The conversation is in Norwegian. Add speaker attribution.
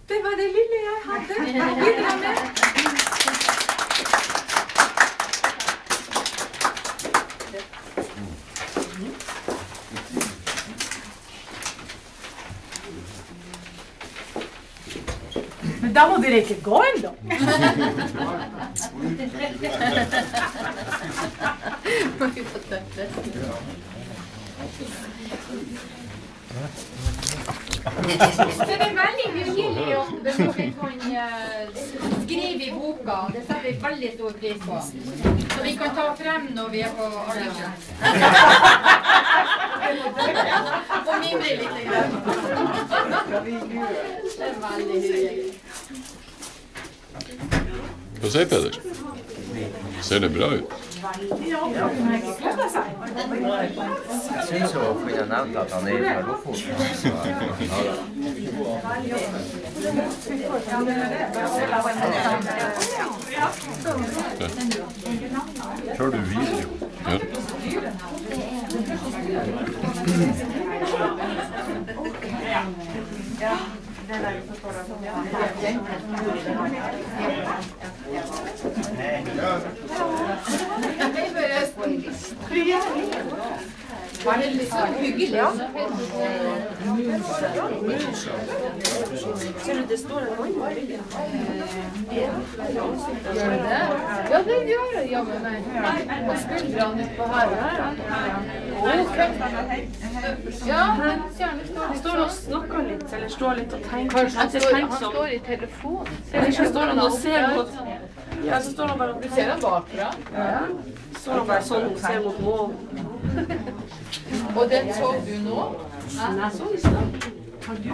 Speaker 1: Det var det lille jeg hadde. Men da må dere ikke gå ennå.
Speaker 2: Det er veldig hyggelig om dere kan skrive i boka. Det setter vi veldig stor pris på. Så vi kan ta frem når vi er på Arlington. Og mimre litt. Det er veldig hyggelig.
Speaker 3: Hva sier Peder? Ser det bra ut?
Speaker 1: Ja,
Speaker 4: Jeg synes jo å kunne nevnt at han er fra Lofoten.
Speaker 3: Kjør du video?
Speaker 1: ja. Det der så står det sånn.
Speaker 2: Var det litt så hyggelig?
Speaker 1: Ser du det står en hånd?
Speaker 2: Gjør det det? Ja, det gjør det. Ja, men nei. På skuldrene ut på her. Ok. Ja,
Speaker 1: Han står og snakker litt, eller står litt og tenker.
Speaker 2: Kanskje han står i telefon.
Speaker 1: Eller så står han og ser mot... Ja, så står han bare...
Speaker 2: Du ser han bakfra?
Speaker 1: Ja. Så står han bare sånn og ser mot mål.
Speaker 2: Og den så du nå?
Speaker 1: Nei, så i stedet. Har du?